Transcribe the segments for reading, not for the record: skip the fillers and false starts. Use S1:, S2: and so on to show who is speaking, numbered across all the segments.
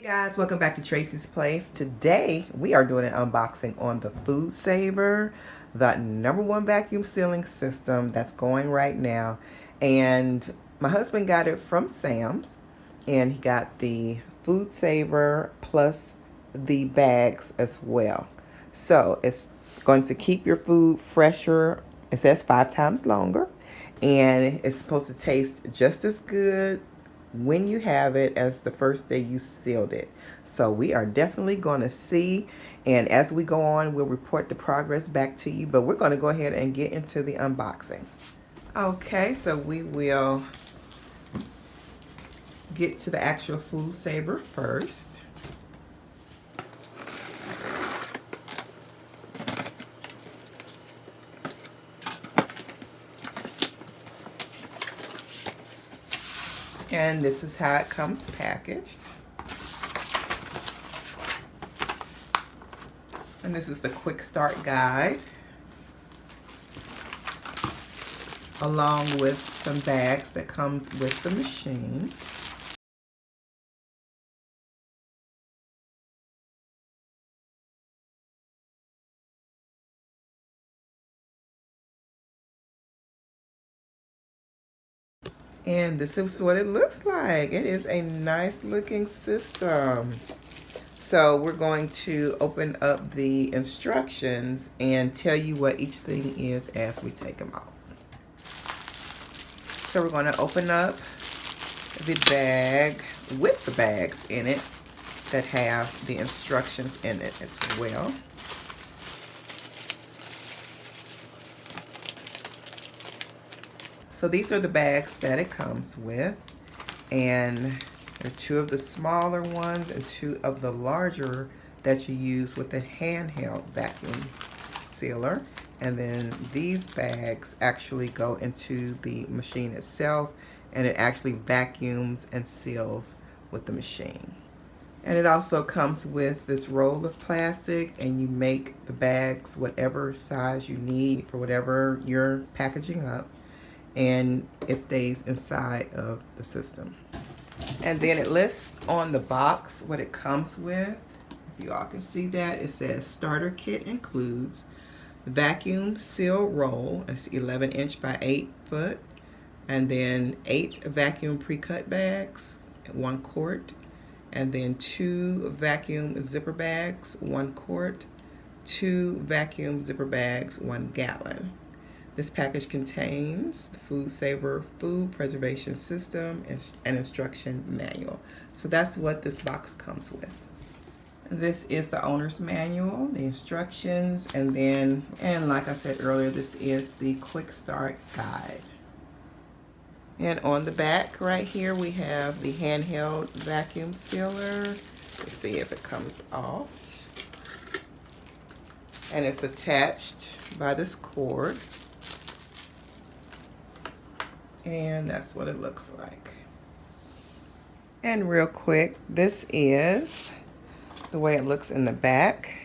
S1: Guys, welcome back to Tracie's Place. Today we are doing an unboxing on the FoodSaver, the #1 vacuum sealing system that's going right now. And my husband got it from Sam's, and he got the FoodSaver plus the bags as well. So it's going to keep your food fresher. It says 5 times longer, and it's supposed to taste just as good when you have it as the first day you sealed it. So we are definitely going to see, and as we go on, we'll report the progress back to you, but we're going to go ahead and get into the unboxing. Okay, so we will get to the actual FoodSaver first. And this is how it comes packaged. And this is the quick start guide, along with some bags that comes with the machine. And this is what it looks like. It is a nice looking system. So we're going to open up the instructions and tell you what each thing is as we take them out. So we're going to open up the bag with the bags in it that have the instructions in it as well. So these are the bags that it comes with, and there are 2 of the smaller ones and 2 of the larger that you use with the handheld vacuum sealer. And then these bags actually go into the machine itself, and it actually vacuums and seals with the machine. And it also comes with this roll of plastic, and you make the bags whatever size you need for whatever you're packaging up, and it stays inside of the system. And then it lists on the box what it comes with. If you all can see that, it says starter kit includes the vacuum seal roll. It's 11" by 8" and then 8 vacuum pre-cut bags, 1 quart, and then 2 vacuum zipper bags, 1 quart, 2 vacuum zipper bags, 1 gallon. This package contains the FoodSaver Food Preservation System and instruction manual. So that's what this box comes with. This is the owner's manual, the instructions, and then, and like I said earlier, this is the quick start guide. And on the back right here, we have the handheld vacuum sealer. Let's see if it comes off. And it's attached by this cord. And that's what it looks like. And real quick, this is the way it looks in the back.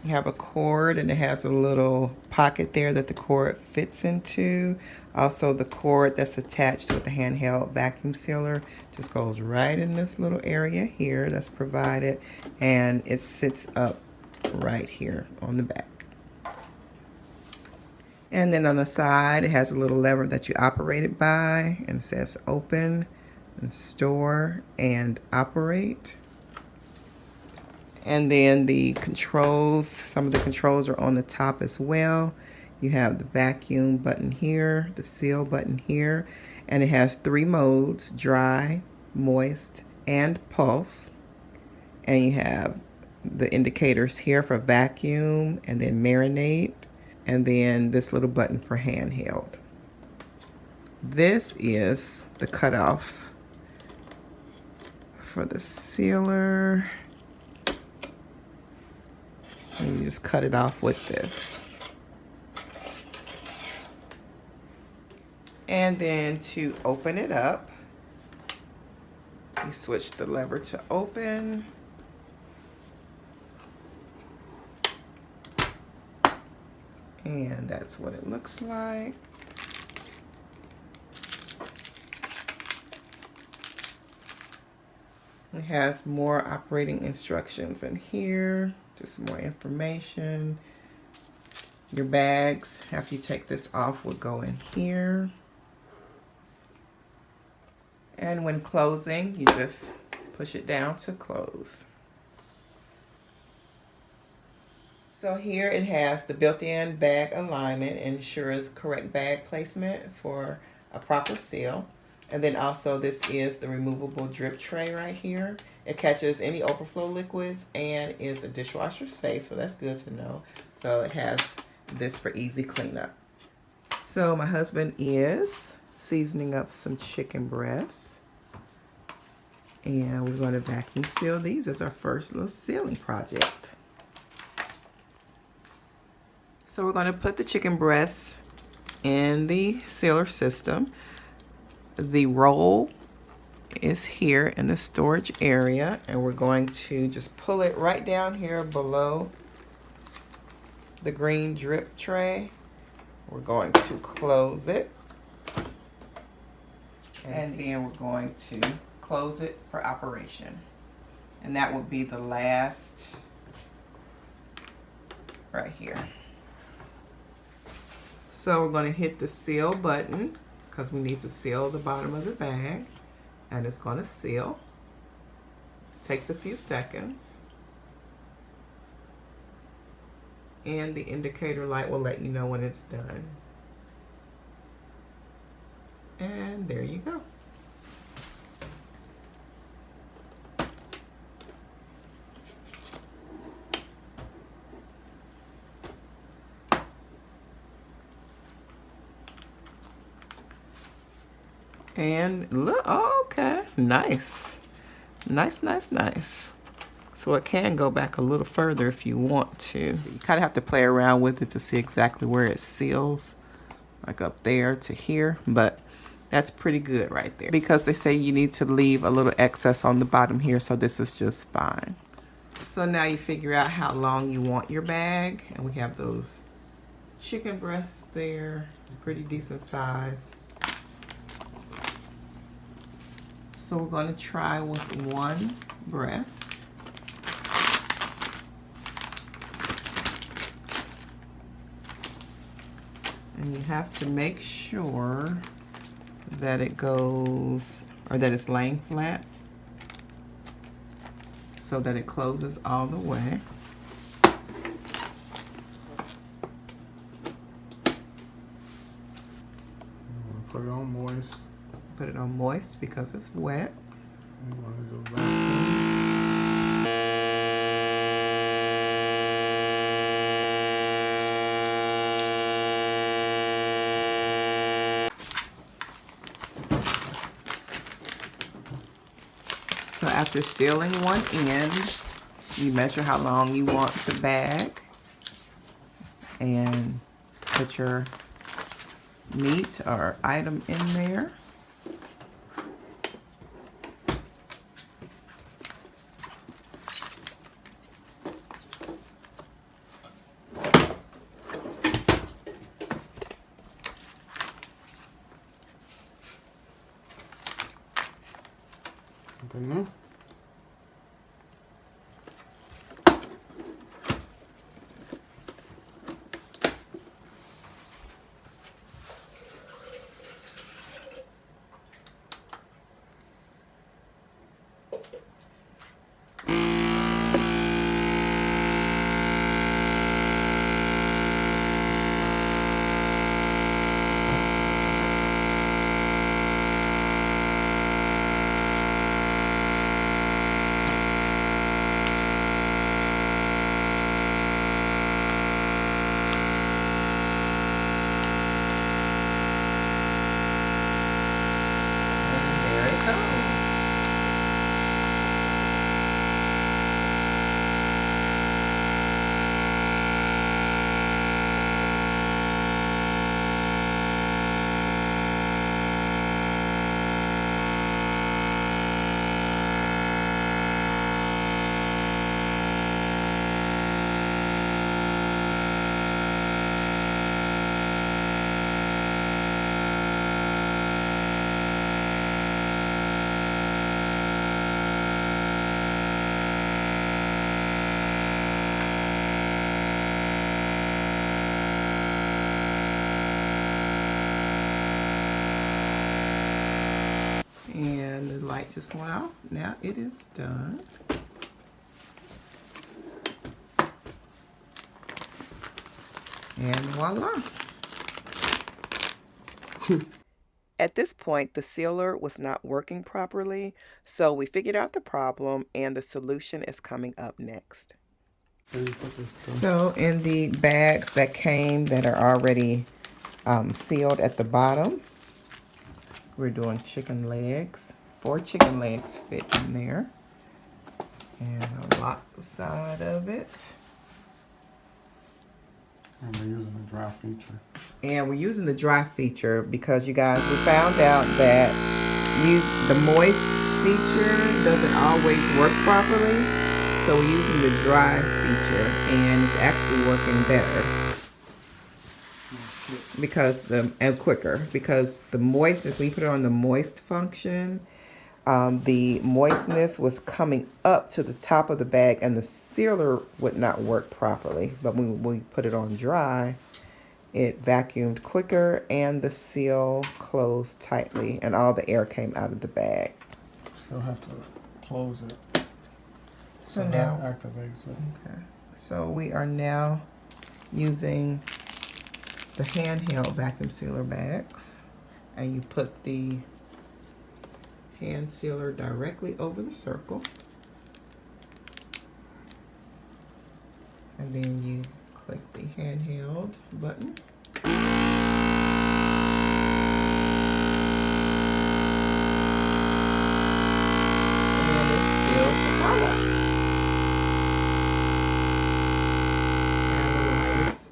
S1: You have a cord, and it has a little pocket there that the cord fits into. Also, the cord that's attached with the handheld vacuum sealer just goes right in this little area here that's provided, and it sits up right here on the back. And then on the side, it has a little lever that you operate it by, and it says open and store and operate. And then the controls, some of the controls are on the top as well. You have the vacuum button here, the seal button here, and it has 3 modes: dry, moist, and pulse. And you have the indicators here for vacuum, and then marinate, and then this little button for handheld. This is the cutoff for the sealer. And you just cut it off with this. And then to open it up, you switch the lever to open. And that's what it looks like. It has more operating instructions in here, just more information. Your bags, after you take this off, will go in here. And when closing, you just push it down to close. So here it has the built-in bag alignment and ensures correct bag placement for a proper seal. And then also this is the removable drip tray right here. It catches any overflow liquids and is a dishwasher safe, so that's good to know. So it has this for easy cleanup. So my husband is seasoning up some chicken breasts. And we're going to vacuum seal these as our first little sealing project. So we're going to put the chicken breasts in the sealer system. The roll is here in the storage area, and we're going to just pull it right down here below the green drip tray. We're going to close it, and then we're going to close it for operation. And that would be the last right here. So we're going to hit the seal button because we need to seal the bottom of the bag, and it's going to seal. Takes a few seconds. And the indicator light will let you know when it's done. And there you go. And look, oh, okay, nice. Nice. So it can go back a little further if you want to. You kind of have to play around with it to see exactly where it seals, like up there to here, but that's pretty good right there. Because they say you need to leave a little excess on the bottom here, so this is just fine. So now you figure out how long you want your bag, and we have those chicken breasts there. It's pretty decent size. So we're going to try with one breast. And you have to make sure that it goes, or that it's laying flat, so that it closes all the way.
S2: Put it on moist.
S1: Put it on moist because it's wet. So after sealing one end, you measure how long you want the bag and put your meat or item in there.
S2: Something new.
S1: And the light just went off. Now it is done. And voila. At this point, the sealer was not working properly, so we figured out the problem and the solution is coming up next. So in the bags that came that are already sealed at the bottom, we're doing chicken legs. 4 chicken legs fit in there. And I'll lock the side of it.
S2: And we're using the dry feature.
S1: And we're using the dry feature because, you guys, we found out that the moist feature doesn't always work properly. So we're using the dry feature and it's actually working better. And quicker, because the moistness, when you put it on the moist function, the moistness was coming up to the top of the bag and the sealer would not work properly. But when we put it on dry, it vacuumed quicker and the seal closed tightly and all the air came out of the bag.
S2: Still have to close it.
S1: So now
S2: that activates it.
S1: Okay. So we are now using the handheld vacuum sealer bags, and you put the hand sealer directly over the circle, and then you click the handheld button. And it seals the product. And the light is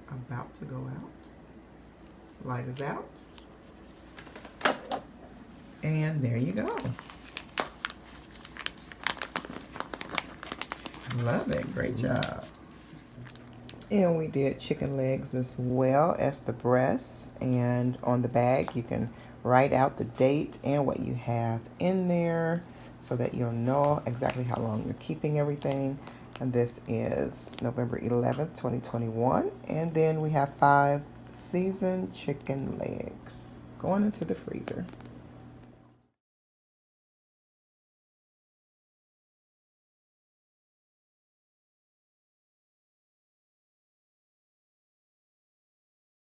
S1: about to go out. Light is out. And there you go. Love it. Great job. And we did chicken legs as well as the breasts. And on the bag, you can write out the date and what you have in there so that you'll know exactly how long you're keeping everything. And this is November 11th, 2021. And then we have 5 seasoned chicken legs going into the freezer.